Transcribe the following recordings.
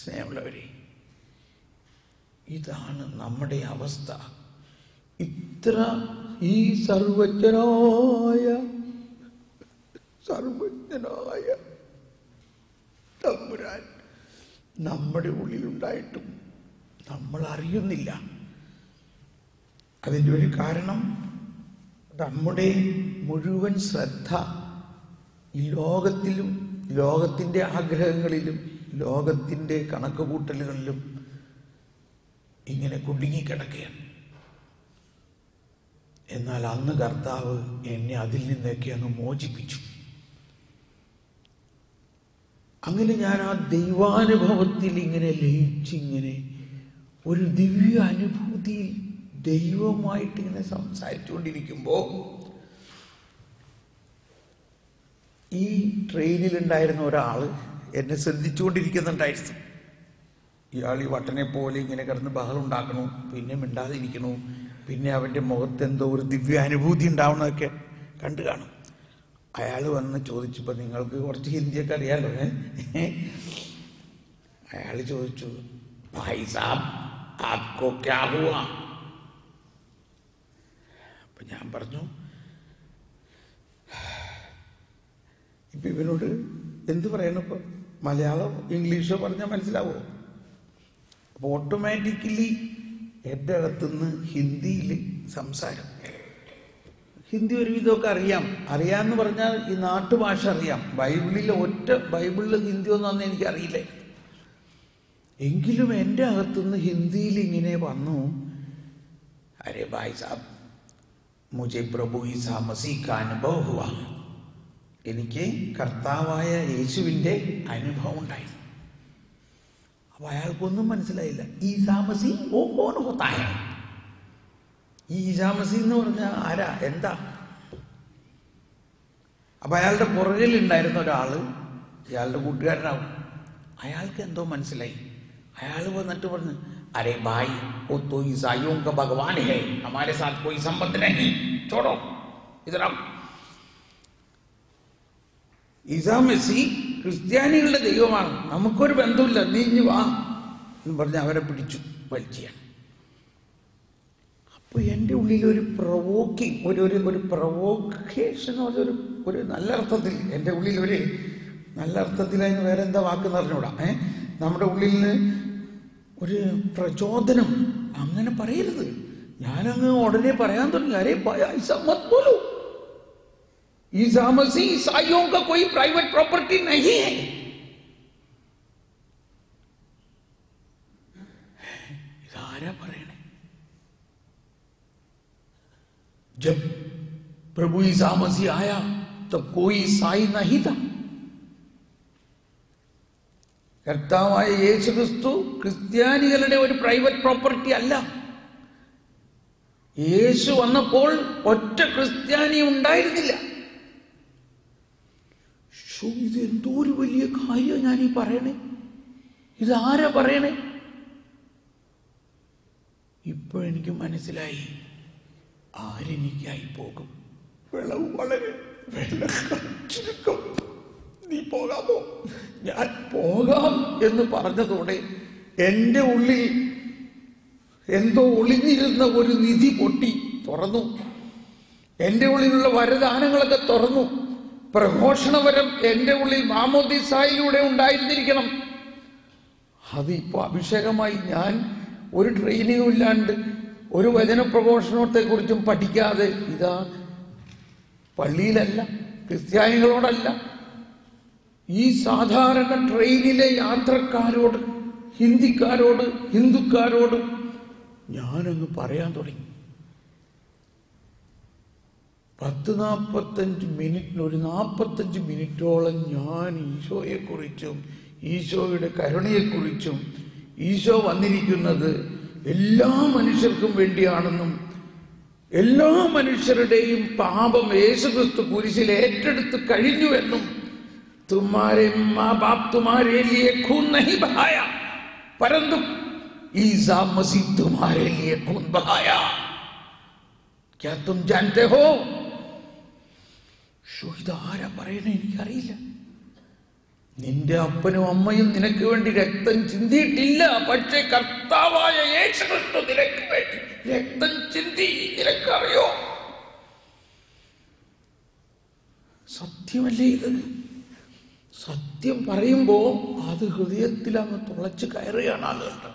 സ്നേഹമുള്ളവരെ, ഇതാണ് നമ്മുടെ അവസ്ഥ. ഇത്ര ഈ സർവജ്ഞനായ തമ്പുരാൻ നമ്മുടെ ഉള്ളിലുണ്ടായിട്ടും നമ്മൾ അറിയുന്നില്ല. അതിൻ്റെ ഒരു കാരണം നമ്മുടെ മുഴുവൻ ശ്രദ്ധ ഈ ലോകത്തിലും ലോകത്തിൻ്റെ ആഗ്രഹങ്ങളിലും ലോകത്തിൻ്റെ കണക്കുകൂട്ടലുകളിലും ഇങ്ങനെ കുടുങ്ങിക്കിടക്കുകയാണ്. എന്നാൽ അന്ന് കർത്താവ് എന്നെ അതിൽ നിന്നൊക്കെ അങ്ങ് മോചിപ്പിച്ചു. അങ്ങനെ ഞാൻ ആ ദൈവാനുഭവത്തിൽ ഇങ്ങനെ ലയിച്ചിങ്ങനെ ഒരു ദിവ്യ അനുഭൂതിയിൽ ദൈവമായിട്ട് ഇങ്ങനെ സംസാരിച്ചുകൊണ്ടിരിക്കുമ്പോൾ ഈ ട്രെയിനിലുണ്ടായിരുന്ന ഒരാൾ എന്നെ ശ്രദ്ധിച്ചുകൊണ്ടിരിക്കുന്നുണ്ടായിരുന്നു. ഇയാൾ ഈ വട്ടനെ പോലെ ഇങ്ങനെ കിടന്ന് ബഹളം ഉണ്ടാക്കണു, പിന്നെ മിണ്ടാതിരിക്കണു, പിന്നെ അവൻ്റെ മുഖത്തെന്തോ ഒരു ദിവ്യാനുഭൂതി ഉണ്ടാവണമൊക്കെ കണ്ടു കാണും. അയാൾ വന്ന് ചോദിച്ചപ്പോൾ, നിങ്ങൾക്ക് കുറച്ച് ഹിന്ദിയൊക്കെ അറിയാലോ, അയാൾ ചോദിച്ചു, ഭായ് സാബ് ആപ്കോ ക്യാ ഹുവാ? അപ്പം ഞാൻ പറഞ്ഞു, ഇപ്പം ഇവനോട് എന്ത് പറയണപ്പോൾ മലയാളമോ ഇംഗ്ലീഷോ പറഞ്ഞാൽ മനസ്സിലാവോ? അപ്പോൾ ഓട്ടോമാറ്റിക്കലി എൻ്റെ അകത്തുനിന്ന് ഹിന്ദിയിൽ സംസാരം. ഹിന്ദി ഒരുവിധമൊക്കെ അറിയാമെന്ന് പറഞ്ഞാൽ ഈ നാട്ടുഭാഷ അറിയാം. ബൈബിളിൽ ഹിന്ദി ഒന്നും അന്ന് എനിക്കറിയില്ല. എങ്കിലും എൻ്റെ അകത്തുനിന്ന് ഹിന്ദിയിൽ ഇങ്ങനെ വന്നു, അരേ ഭായ് സാബ് മുझे പ്രഭു ഈസാ മസീഹ് കാ അനുഭവ ഹുവാ. എനിക്ക് കർത്താവായ യേശുവിൻ്റെ അനുഭവം ഉണ്ടായിരുന്നു. അപ്പോൾ അയാൾക്കൊന്നും മനസ്സിലായില്ല. ഈസാ മസീഹ് ഓ കോൻ ഹോത്താ ഹൈ? ഈ ഈസാ മസീഹ് എന്ന് പറഞ്ഞാൽ ആരാ, എന്താ? അപ്പം അയാളുടെ പുറകിലുണ്ടായിരുന്ന ഒരാൾ ഇയാളുടെ കൂട്ടുകാരനാവും. അയാൾക്ക് എന്തോ മനസ്സിലായി. അയാൾ വന്നിട്ട് പറഞ്ഞു, അരേ ഭായ് ഓ തോ ഈസായിയോं का भगवान है, हमारे साथ कोई संबंध नहीं, छोड़ो इधर आओ. ഈസാ മസീഹ് ക്രിസ്ത്യാനികളുടെ ദൈവമാണ്, നമുക്കൊരു ബന്ധമില്ല, നീ ഇഞ്ഞു വാ എന്ന് പറഞ്ഞ് അവരെ പിടിച്ചു വലിച്ചാണ്. അപ്പോൾ എൻ്റെ ഉള്ളിൽ ഒരു പ്രൊവോക്കേഷൻ, ഒരു നല്ല അർത്ഥത്തിൽ, എൻ്റെ ഉള്ളിൽ ഒരു നല്ല അർത്ഥത്തിൽ, അതിന് വേറെ എന്താ വാക്കെന്ന് അറിഞ്ഞൂടാ, നമ്മുടെ ഉള്ളിൽ ഒരു പ്രചോദനം. അങ്ങനെ പറയരുത്. ഞാനങ്ങ് ഉടനെ പറയാൻ തുടങ്ങി, അരേ സമ്മത് പോലോ, ഈസാ മസീഹ് ईसाइयों का कोई प्राइवेट प्रॉपर्टी नहीं है. ഇതാരാ പറയണേ? जब प्रभु ईसा मसीह आया तब कोई ईसाई नहीं था. കർത്താവായ യേശു ക്രിസ്തു ക്രിസ്ത്യാനികളുടെ ഒരു പ്രൈവറ്റ് പ്രോപ്പർട്ടി അല്ല. യേശു വന്നപ്പോൾ ഒറ്റ ക്രിസ്ത്യാനി ഉണ്ടായിരുന്നില്ല. ഇത് എന്തോ ഒരു വലിയ കാര്യം ഞാൻ ഈ പറയണേ. ഇതാരാ പറയണേ? ഇപ്പോഴെനിക്ക് മനസ്സിലായി ആരെനിക്കായി പോകും. വെള്ളം വളരെ ചുരുക്കം. നീ പോകാമോ? ഞാൻ പോകാം എന്ന് പറഞ്ഞതോടെ എൻ്റെ ഉള്ളിൽ എന്തോ ഒളിഞ്ഞിരുന്ന ഒരു നിധി പൊട്ടി തുറന്നു. എൻ്റെ ഉള്ളിലുള്ള വരദാനങ്ങളൊക്കെ തുറന്നു. പ്രഘോഷണവരം എൻ്റെ ഉള്ളിൽ മാമോദീസായിലൂടെ ഉണ്ടായിരുന്നിരിക്കണം. അതിപ്പോൾ അഭിഷേകമായി. ഞാൻ ഒരു ട്രെയിനിങ്ങും ഇല്ലാണ്ട്, ഒരു വചന പ്രഘോഷണത്തെക്കുറിച്ചും പഠിക്കാതെ, ഇതാ പള്ളിയിലല്ല, ക്രിസ്ത്യാനികളോടല്ല, ഈ സാധാരണ ട്രെയിനിലെ യാത്രക്കാരോട്, ഹിന്ദിക്കാരോട്, ഹിന്ദുക്കാരോട് ഞാനങ്ങ് പറയാൻ തുടങ്ങി. 10-45 മിനിറ്റിന്, ഒരു 45 മിനിറ്റോളം ഞാൻ ഈശോയെക്കുറിച്ചും ഈശോയുടെ കരുണയെക്കുറിച്ചും ഈശോ വന്നിരിക്കുന്നത് എല്ലാ മനുഷ്യർക്കും വേണ്ടിയാണെന്നും എല്ലാ മനുഷ്യരുടെയും പാപം യേശുക്രിസ്തു കുരിശിൽ ഏറ്റെടുത്ത് കഴിഞ്ഞുവെന്നും, तुम्हारे माँ बाप तुम्हारे लिए खून नहीं बहाया, परंतु ईसा मसीह तुम्हारे लिए खून बहाया, क्या तुम जानते हो? ഇതാരാ പറയണേ? എനിക്കറിയില്ല. നിന്റെ അപ്പനും അമ്മയും നിനക്ക് വേണ്ടി രക്തം ചിന്തിയിട്ടില്ല, പക്ഷേ കർത്താവായ യേശു ക്രിസ്തു നിനക്ക് വേണ്ടി രക്തം ചിന്തി. നിനക്കറിയോ? സത്യമല്ലേ ഇത്? സത്യം പറയുമ്പോ അത് ഹൃദയത്തിൽ അങ്ങ് തുളച്ച് കയറുകയാണ് ആളുകളുടെ.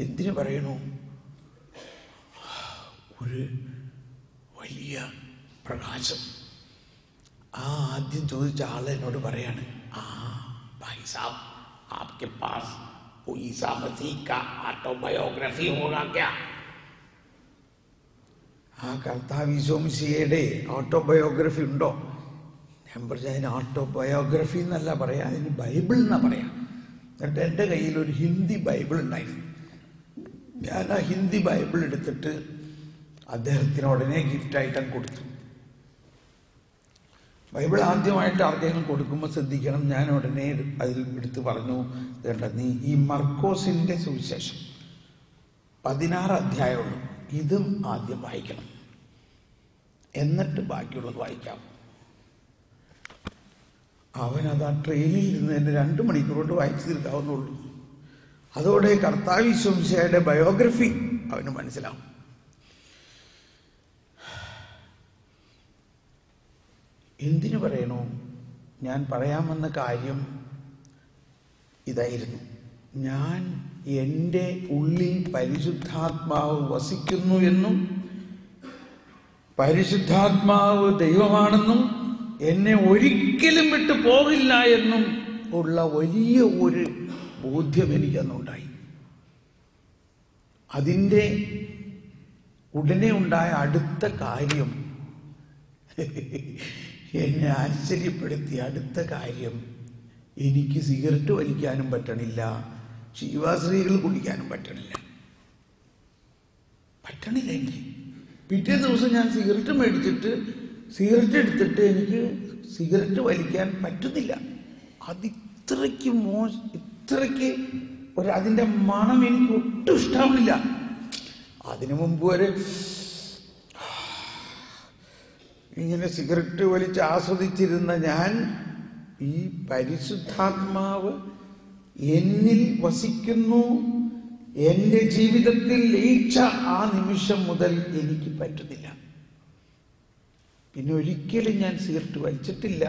എന്തിനു പറയണു? ഒരു വലിയ പ്രകാശം. ആ ആദ്യം ചോദിച്ച ആൾ എന്നോട് പറയാണ്, ഭായ് സാബ് ആപ്കെ പാസ് ഈസാ മസീഹ് കാ ഓട്ടോബയോഗ്രഫി ഹോഗാ ക്യാ? ആ കർത്താവ് ഈശോ മിശിഹയുടെ ഓട്ടോബയോഗ്രഫി ഉണ്ടോ? ഞാൻ പറഞ്ഞ അതിന് ഓട്ടോബയോഗ്രഫി എന്നല്ല പറയാം, അതിന് ബൈബിൾ എന്നാ പറയാം. എന്നിട്ട് എൻ്റെ കയ്യിൽ ഒരു ഹിന്ദി ബൈബിൾ ഉണ്ടായിരുന്നു. ഞാൻ ആ ഹിന്ദി ബൈബിൾ എടുത്തിട്ട് അദ്ദേഹത്തിന് ഉടനെ ഗിഫ്റ്റായിട്ട് കൊടുത്തു. ബൈബിൾ ആദ്യമായിട്ട് ആർക്കെങ്കിലും കൊടുക്കുമ്പോൾ ശ്രദ്ധിക്കണം. ഞാൻ ഉടനെ അതിൽ എടുത്ത് പറഞ്ഞു, ഇതേണ്ട, നീ ഈ മർക്കോസിൻ്റെ സുവിശേഷം 16 അധ്യായമുള്ളൂ, ഇതും ആദ്യം വായിക്കണം, എന്നിട്ട് ബാക്കിയുള്ളത് വായിക്കാം. അവനത് ആ ട്രെയിനിൽ നിന്ന് തന്നെ 2 മണിക്കൂർ കൊണ്ട് വായിച്ചു തീർക്കാവുന്നുള്ളൂ. അതോടെ കർത്താവ് ഈശോ മിശിഹായുടെ ബയോഗ്രഫി അവന് മനസ്സിലാവും. എന്തിനു പറയണോ? ഞാൻ പറയാമെന്ന കാര്യം ഇതായിരുന്നു. ഞാൻ എൻ്റെ ഉള്ളിൽ പരിശുദ്ധാത്മാവ് വസിക്കുന്നു എന്നും പരിശുദ്ധാത്മാവ് ദൈവമാണെന്നും എന്നെ ഒരിക്കലും വിട്ടു പോകില്ല എന്നും ഉള്ള വലിയ ഒരു ബോധ്യം എനിക്കന്നുണ്ടായി. അതിൻ്റെ ഉടനെ ഉണ്ടായ അടുത്ത കാര്യം, എന്നെ ആശ്ചര്യപ്പെടുത്തിയ അടുത്ത കാര്യം, എനിക്ക് സിഗരറ്റ് വലിക്കാനും പറ്റണില്ല, ശിവാശ്രീകൾ കുടിക്കാനും പറ്റണില്ല. എനിക്ക് പിറ്റേ ദിവസം ഞാൻ സിഗരറ്റ് മേടിച്ചിട്ട് സിഗരറ്റ് എടുത്തിട്ട് എനിക്ക് സിഗരറ്റ് വലിക്കാൻ പറ്റുന്നില്ല. അതിത്രയ്ക്ക് ഇത്രയ്ക്ക് അതിൻ്റെ മണം എനിക്ക് ഒട്ടും ഇഷ്ടമാവില്ല. അതിനു മുമ്പ് വരെ ഇങ്ങനെ സിഗരറ്റ് വലിച്ച് ആസ്വദിച്ചിരുന്ന ഞാൻ, ഈ പരിശുദ്ധാത്മാവ് എന്നിൽ വസിക്കുന്നു, എൻ്റെ ജീവിതത്തിൽ ലയിച്ച ആ നിമിഷം മുതൽ എനിക്ക് പറ്റുന്നില്ല. പിന്നെ ഒരിക്കലും ഞാൻ സിഗരറ്റ് വലിച്ചിട്ടില്ല.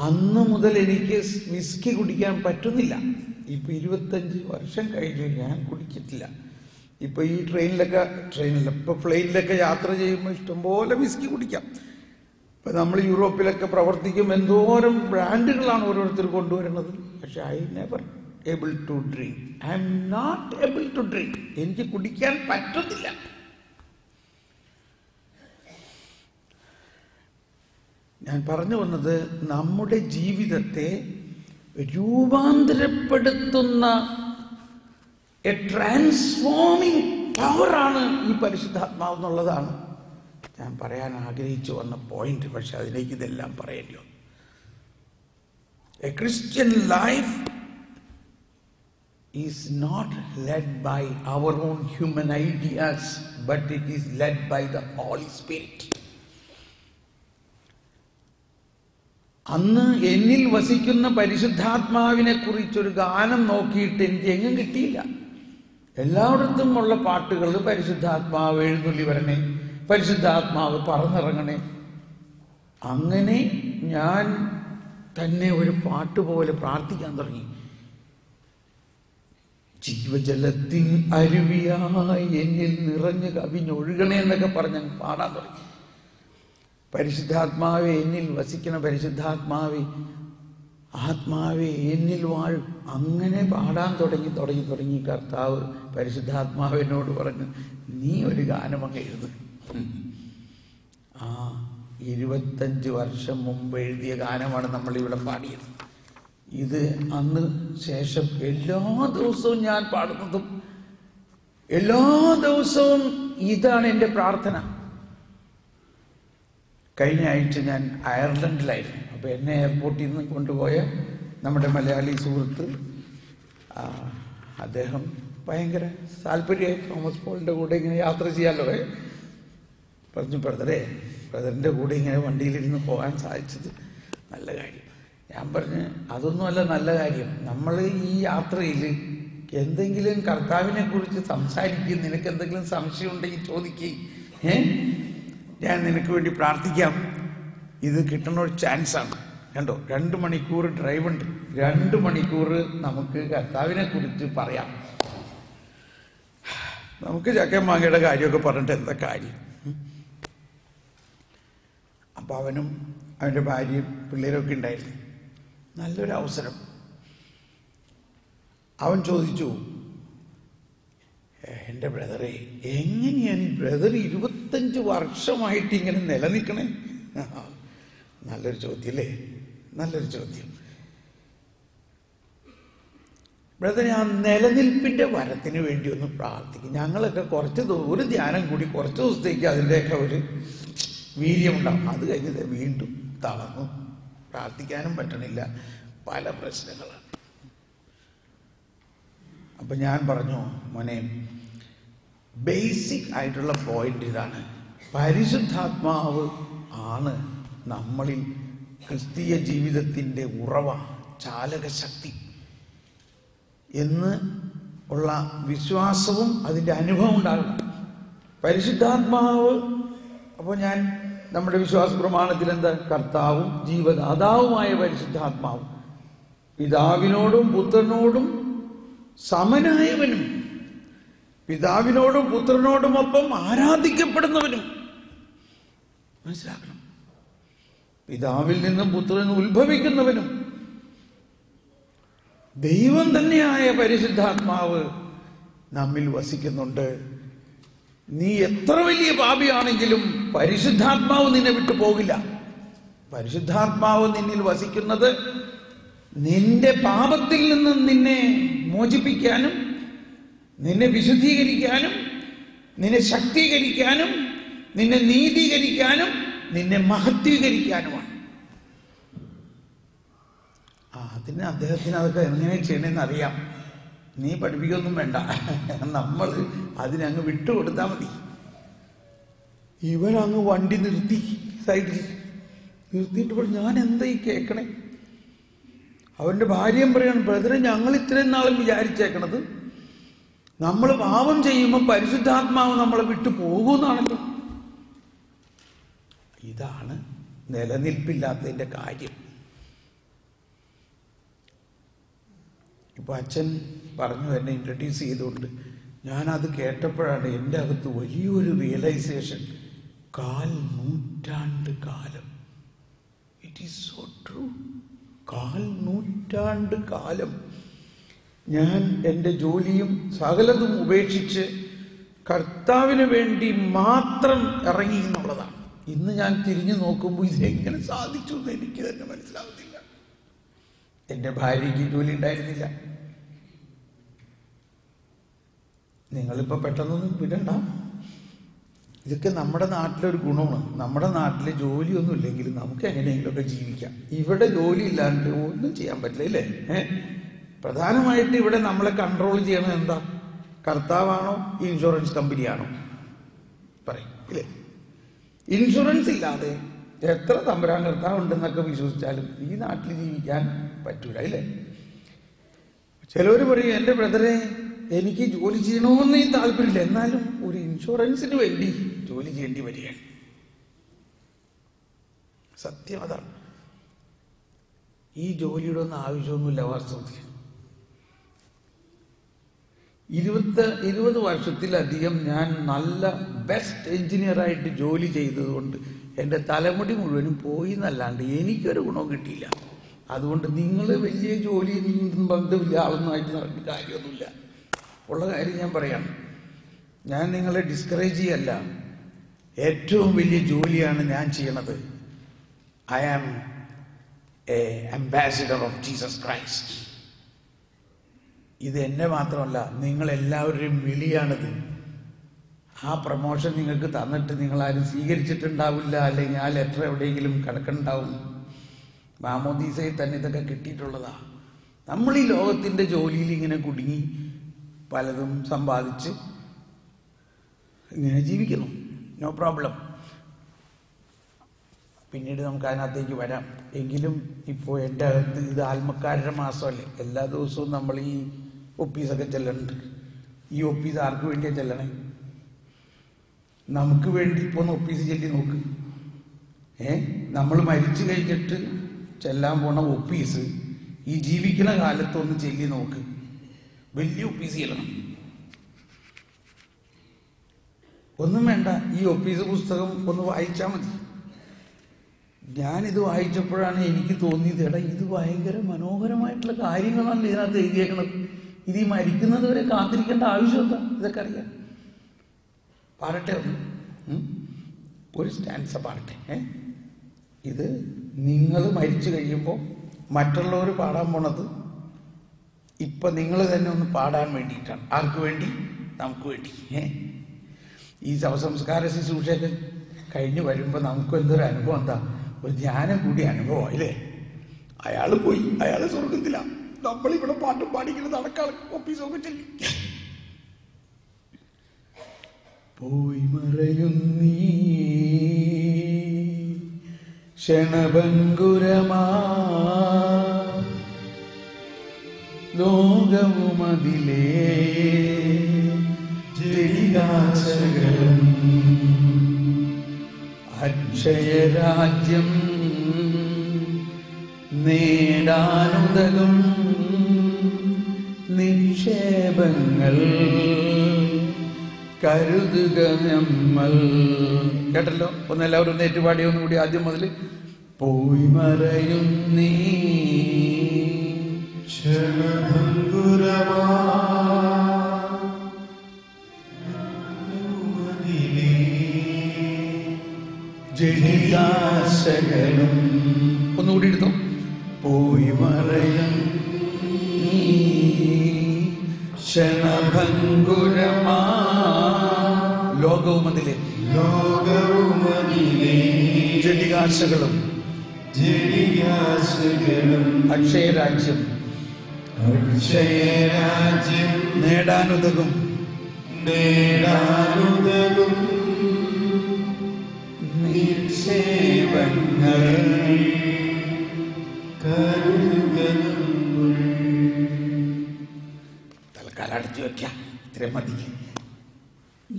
അന്ന് മുതൽ എനിക്ക് വിസ്കി കുടിക്കാൻ പറ്റുന്നില്ല. ഇപ്പൊ 25 വർഷം കഴിഞ്ഞു ഞാൻ കുടിച്ചിട്ടില്ല. ഇപ്പൊ ഈ ഇപ്പൊ ഫ്ലൈനിലൊക്കെ യാത്ര ചെയ്യുമ്പോൾ ഇഷ്ടംപോലെ വിസ്കി കുടിക്കാം. ഇപ്പൊ നമ്മൾ യൂറോപ്പിലൊക്കെ പ്രവർത്തിക്കും, എന്തോരം ബ്രാൻഡുകളാണ് ഓരോരുത്തർ കൊണ്ടുവരുന്നത്. പക്ഷെ I never able to drink. I am not able to drink. എനിക്ക് കുടിക്കാൻ പറ്റുന്നില്ല. ഞാൻ പറഞ്ഞു വന്നത്, നമ്മുടെ ജീവിതത്തെ രൂപാന്തരപ്പെടുത്തുന്ന എ ട്രാൻസ്ഫോമിങ് പവറാണ് ഈ പരിശുദ്ധാത്മാവ് എന്നുള്ളതാണ് ഞാൻ പറയാൻ ആഗ്രഹിച്ചു വന്ന പോയിന്റ്. പക്ഷെ അതിലേക്ക് ഇതെല്ലാം പറയേണ്ടി വന്നു. A Christian life is not led by our own human ideas, but it is led by the Holy Spirit. അന്ന് എന്നിൽ വസിക്കുന്ന പരിശുദ്ധാത്മാവിനെ കുറിച്ചൊരു ഗാനം നോക്കിയിട്ട് എനിക്ക് എങ്ങും കിട്ടിയില്ല. എല്ലായിടത്തും ഉള്ള പാട്ടുകൾ പരിശുദ്ധാത്മാവ് എഴുന്നള്ളി വരണേ, പരിശുദ്ധാത്മാവ് പറന്നിറങ്ങണേ. അങ്ങനെ ഞാൻ തന്നെ ഒരു പാട്ട് പോലെ പ്രാർത്ഥിക്കാൻ തുടങ്ങി. ജീവജലത്തിൻ അരുവിയായി എന്നിൽ നിറഞ്ഞ് കവിഞ്ഞൊഴുകണേ എന്നൊക്കെ പറഞ്ഞ് പാടാൻ തുടങ്ങി. പരിശുദ്ധാത്മാവെ എന്നിൽ വസിക്കണ പരിശുദ്ധാത്മാവെ, ആത്മാവെ എന്നിൽ വാഴും. അങ്ങനെ പാടാൻ തുടങ്ങി കർത്താവ് പരിശുദ്ധാത്മാവിനോട് പറഞ്ഞു, നീ ഒരു ഗാനം അങ്ങ് എഴുതു. 25 വർഷം മുമ്പ് എഴുതിയ ഗാനമാണ് നമ്മളിവിടെ പാടിയത്. ഇത് അന്ന് ശേഷം എല്ലാ ദിവസവും ഞാൻ പാടുന്നതും എല്ലാ ദിവസവും ഇതാണ് എൻ്റെ പ്രാർത്ഥന. കഴിഞ്ഞ ആഴ്ച ഞാൻ അയർലൻഡിലായിരുന്നു. അപ്പോൾ എന്നെ എയർപോർട്ടിൽ നിന്ന് കൊണ്ടുപോയ നമ്മുടെ മലയാളി സുഹൃത്ത്, അദ്ദേഹം ഭയങ്കര താല്പര്യമായി തോമസ് പോളിൻ്റെ കൂടെ ഇങ്ങനെ യാത്ര ചെയ്യാമല്ലോ. പറഞ്ഞു, ബ്രദറെ ബ്രദറിൻ്റെ കൂടെ ഇങ്ങനെ വണ്ടിയിലിരുന്ന് പോകാൻ സാധിച്ചത് നല്ല കാര്യം. ഞാൻ പറഞ്ഞ് അതൊന്നുമല്ല നല്ല കാര്യം. നമ്മൾ ഈ യാത്രയിൽ എന്തെങ്കിലും കർത്താവിനെ കുറിച്ച് സംസാരിക്കുക, നിനക്ക് എന്തെങ്കിലും സംശയം ഉണ്ടെങ്കിൽ ചോദിക്കുക, ഞാൻ നിനക്ക് വേണ്ടി പ്രാർത്ഥിക്കാം. ഇത് കിട്ടുന്ന ഒരു ചാൻസാണ്. കണ്ടോ, 2 മണിക്കൂർ ഡ്രൈവ് ഉണ്ട്. 2 മണിക്കൂർ നമുക്ക് കർത്താവിനെ കുറിച്ച് പറയാം. നമുക്ക് ചക്കൻ മാങ്ങയുടെ കാര്യമൊക്കെ പറഞ്ഞിട്ട് എന്താ കാര്യം? അപ്പം അവനും അവൻ്റെ ഭാര്യയും പിള്ളേരൊക്കെ ഉണ്ടായിരുന്നു. നല്ലൊരു അവസരം. അവൻ ചോദിച്ചു, എൻ്റെ ബ്രദറെ, എങ്ങനെയാണ് ബ്രദർ 25 വർഷമായിട്ട് ഇങ്ങനെ നിലനിൽക്കണേ? നല്ലൊരു ചോദ്യം അല്ലേ? നല്ലൊരു ചോദ്യം. ബ്രദറെ, ആ നിലനിൽപ്പിൻ്റെ വരത്തിന് വേണ്ടി ഒന്ന് പ്രാർത്ഥിക്കും. ഞങ്ങളൊക്കെ ഒരു ധ്യാനം കൂടി കുറച്ച് ദിവസത്തേക്ക് അതിൻ്റെയൊക്കെ ഒരു വീര്യമുണ്ടാവും. അത് കഴിഞ്ഞത് വീണ്ടും തളർന്നു, പ്രാർത്ഥിക്കാനും പറ്റണില്ല, പല പ്രശ്നങ്ങളാണ്. അപ്പം ഞാൻ പറഞ്ഞു, മോനെ, ബേസിക് ആയിട്ടുള്ള പോയിന്റ് ഇതാണ്. പരിശുദ്ധാത്മാവ് ആണ് നമ്മളിൽ ക്രിസ്തീയ ജീവിതത്തിൻ്റെ ഉറവ, ചാലകശക്തി എന്ന് ഉള്ള വിശ്വാസവും അതിൻ്റെ അനുഭവം ഉണ്ടാകണം. പരിശുദ്ധാത്മാവ്, അപ്പോൾ ഞാൻ നമ്മുടെ വിശ്വാസ പ്രമാണത്തിൽ എന്താ? കർത്താവും ജീവദാതാവുമായ പരിശുദ്ധാത്മാവും, പിതാവിനോടും പുത്രനോടും സമനായവനും, പിതാവിനോടും പുത്രനോടുമൊപ്പം ആരാധിക്കപ്പെടുന്നവനും. മനസ്സിലാക്കണം, പിതാവിൽ നിന്നും പുത്രൻ ഉത്ഭവിക്കുന്നവനും ദൈവം തന്നെയായ പരിശുദ്ധാത്മാവ് നമ്മിൽ വസിക്കുന്നുണ്ട്. നീ എത്ര വലിയ പാപിയാണെങ്കിലും പരിശുദ്ധാത്മാവ് നിന്നെ വിട്ടു പോകില്ല. പരിശുദ്ധാത്മാവ് നിന്നിൽ വസിക്കുന്നത് നിന്റെ പാപത്തിൽ നിന്നും നിന്നെ മോചിപ്പിക്കാനും, നിന്നെ വിശുദ്ധീകരിക്കാനും, നിന്നെ ശക്തീകരിക്കാനും, നിന്നെ നീതീകരിക്കാനും, നിന്നെ മഹത്വീകരിക്കാനുമാണ്. അതിന് അദ്ദേഹത്തിന് അതൊക്കെ എങ്ങനെ ചെയ്യണമെന്ന് അറിയാം. നീ പഠിപ്പിക്കൊന്നും വേണ്ട, നമ്മൾ അതിനങ്ങ് വിട്ടുകൊടുത്താൽ മതി. ഇവനങ്ങ് വണ്ടി നിർത്തി, സൈഡിൽ നിർത്തിയിട്ട് പറഞ്ഞു, ഞാൻ എന്താ ഈ കേൾക്കണേ? അവൻ്റെ ഭാര്യയും പറയാണ്, ബ്രദറെ, ഞങ്ങൾ ഇത്രയും നാളും വിചാരിച്ചേക്കണത് നമ്മൾ പാപം ചെയ്യുമ്പോൾ പരിശുദ്ധാത്മാവ് നമ്മളെ വിട്ടു പോകുമെന്നാണല്ലോ. ഇതാണ് നിലനിൽപ്പില്ലാത്തതിൻ്റെ കാര്യം. ഇപ്പോൾ അച്ഛൻ പറഞ്ഞു, എന്നെ ഇൻട്രൊഡ്യൂസ് ചെയ്തുകൊണ്ട് ഞാനത് കേട്ടപ്പോഴാണ് എൻ്റെ അകത്ത് വലിയൊരു റിയലൈസേഷൻ. 4 നൂറ്റാണ്ട് കാലം, ഇറ്റ് ഈസ് സോ ട്രൂ. 4 നൂറ്റാണ്ട് കാലം ഞാൻ എൻ്റെ ജോലിയും സകലതും ഉപേക്ഷിച്ച് കർത്താവിന് വേണ്ടി മാത്രം ഇറങ്ങി എന്നുള്ളതാണ്. ഇന്ന് ഞാൻ തിരിഞ്ഞു നോക്കുമ്പോൾ ഇതെങ്ങനെ സാധിച്ചു എന്ന് എനിക്ക് തന്നെ മനസ്സിലാവുന്നില്ല. എൻ്റെ ഭാര്യയ്ക്ക് ജോലി ഉണ്ടായിരുന്നില്ല. നിങ്ങളിപ്പോൾ പെട്ടെന്നൊന്നും വിടണ്ട. ഇതൊക്കെ നമ്മുടെ നാട്ടിലൊരു ഗുണമാണ്. നമ്മുടെ നാട്ടിൽ ജോലിയൊന്നും ഇല്ലെങ്കിലും നമുക്ക് എങ്ങനെയെങ്കിലുമൊക്കെ ജീവിക്കാം. ഇവിടെ ജോലി ഇല്ലാണ്ട് ഒന്നും ചെയ്യാൻ പറ്റില്ല, അല്ലേ? പ്രധാനമായിട്ട് ഇവിടെ നമ്മളെ കൺട്രോൾ ചെയ്യണത് എന്താ? കർത്താവാണോ ഇൻഷുറൻസ് കമ്പനിയാണോ? പറയും, ഇല്ലേ? ഇൻഷുറൻസ് ഇല്ലാതെ എത്ര തമ്പുരാൻ കർത്താവ് ഉണ്ടെന്നൊക്കെ വിശ്വസിച്ചാലും ഈ നാട്ടിൽ ജീവിക്കാൻ പറ്റൂല, ഇല്ലേ? ചിലവർ പറയും, എൻ്റെ ബ്രദറെ, എനിക്ക് ജോലി ചെയ്യണമെന്ന് താല്പര്യമില്ല, എന്നാലും ഒരു ഇൻഷുറൻസിന് വേണ്ടി ജോലി ചെയ്യേണ്ടി വരികയാണ്. സത്യം അതാണ്. ഈ ജോലിയുടെ ഒന്നും ആവശ്യമൊന്നുമില്ല വാസ്തവത്തിൽ. 20 വർഷത്തിലധികം ഞാൻ നല്ല ബെസ്റ്റ് എഞ്ചിനീയറായിട്ട് ജോലി ചെയ്തതുകൊണ്ട് എൻ്റെ തലമുടി മുഴുവനും പോയി എന്നല്ലാണ്ട് എനിക്കൊരു ഗുണവും കിട്ടിയില്ല. അതുകൊണ്ട് നിങ്ങൾ വലിയ ജോലി ബന്ധമില്ല ആളൊന്നുമായിട്ട് നടക്കുന്ന കാര്യമൊന്നുമില്ല. ഉള്ള കാര്യം ഞാൻ പറയാം. ഞാൻ നിങ്ങളെ ഡിസ്കറേജ് ചെയ്യല്ല. ഏറ്റവും വലിയ ജോലിയാണ് ഞാൻ ചെയ്യണത്. I am a ambassador of Jesus Christ. ഇത് എന്നെ മാത്രമല്ല, നിങ്ങളെല്ലാവരുടെയും വിളിയാണിത്. ആ പ്രമോഷൻ നിങ്ങൾക്ക് തന്നിട്ട് നിങ്ങളാരും സ്വീകരിച്ചിട്ടുണ്ടാവില്ല, അല്ലെങ്കിൽ ആ ലെറ്റർ എവിടെയെങ്കിലും കിടക്കണ്ടാവും. മാമോദീസയിൽ തന്നെ ഇതൊക്കെ കിട്ടിയിട്ടുള്ളതാ. നമ്മൾ ഈ ലോകത്തിൻ്റെ ജോലിയിൽ ഇങ്ങനെ കുടുങ്ങി പലതും സമ്പാദിച്ച് ഇങ്ങനെ ജീവിക്കണം. No problem. പിന്നീട് നമുക്ക് അതിനകത്തേക്ക് വരാം. എങ്കിലും ഇപ്പോൾ എൻ്റെ അകത്ത് ഇത് ആത്മക്കാരുടെ മാസമല്ലേ, എല്ലാ ദിവസവും നമ്മൾ ഈ ഒപ്പീസൊക്കെ ചെല്ലുന്നുണ്ട്. ഈ ഒപ്പീസ് ആർക്ക് വേണ്ടിയാണ് ചെല്ലണേ? നമുക്ക് വേണ്ടി ഇപ്പോൾ ഒന്ന് ഒപ്പീസ് ചെല്ലി നോക്ക്. നമ്മൾ മരിച്ചു കഴിഞ്ഞിട്ട് ചെല്ലാൻ പോണ ഒപ്പീസ് ഈ ജീവിക്കണ കാലത്തൊന്ന് ചെല്ലി നോക്ക്. വലിയ ഒപ്പീസ് ചെല്ലണം. ഒന്നും വേണ്ട, ഈ ഒപ്പീസ് പുസ്തകം ഒന്ന് വായിച്ചാൽ മതി. ഞാനിത് വായിച്ചപ്പോഴാണ് എനിക്ക് തോന്നിയത്, എടാ ഇത് ഭയങ്കര മനോഹരമായിട്ടുള്ള കാര്യങ്ങളാണ് ഇതിനകത്ത് എഴുതിയേക്കണത്. ഇത് ഈ മരിക്കുന്നത് വരെ കാത്തിരിക്കേണ്ട ആവശ്യം എന്താ? ഇതൊക്കെ അറിയാം. പാടട്ടെ ഒരു സ്റ്റാൻസ പാടട്ടെ. ഇത് നിങ്ങൾ മരിച്ചു കഴിയുമ്പോൾ മറ്റുള്ളവർ പാടാൻ പോണത് ഇപ്പം നിങ്ങൾ തന്നെ ഒന്ന് പാടാൻ വേണ്ടിയിട്ടാണ്. ആർക്ക് വേണ്ടി? നമുക്ക് വേണ്ടി. ഈ ശവസംസ്കാര ശുശ്രൂഷയൊക്കെ കഴിഞ്ഞ് വരുമ്പോൾ നമുക്ക് എന്തൊരു അനുഭവം, എന്താ ഒരു ജ്ഞാനം കൂടി അനുഭവം ഇല്ലേ? അയാൾ പോയി, അയാൾ സ്വർഗത്തിലാണ്, നമ്മളിവിടെ പാട്ടും പാടിക്കുന്ന നടക്കാണ് ഒപ്പീസൊക്കെ ചെല്ലി. പോയി മറയുന്നീ ക്ഷണഭംഗുരമാ ലോകവുമതിലേ ജഡികാശകളും അക്ഷയരാജ്യം നേടാനുതകും നിക്ഷേപങ്ങൾ കരുതുക നമ്മൾ. കേട്ടല്ലോ? ഒന്നെല്ലാവരും നേറ്റുപാടി ഒന്നുകൂടി ആദ്യം മുതൽ. പോയി മറയുന്നീ ക്ഷണഭംഗുരമാ ജഡികാശകളും. ഒന്നുകൂടി എടുത്തോ. പോയി മറയുന്നീ ക്ഷണഭംഗുരമാ ലോകവുമതിലെ ജഡികാശകളും അക്ഷയരാജ്യം നേടാനുതകും നിക്ഷേപങ്ങൾ തൽക്കാലം അടച്ചു വയ്ക്കാം. ഇത്രയും മതി.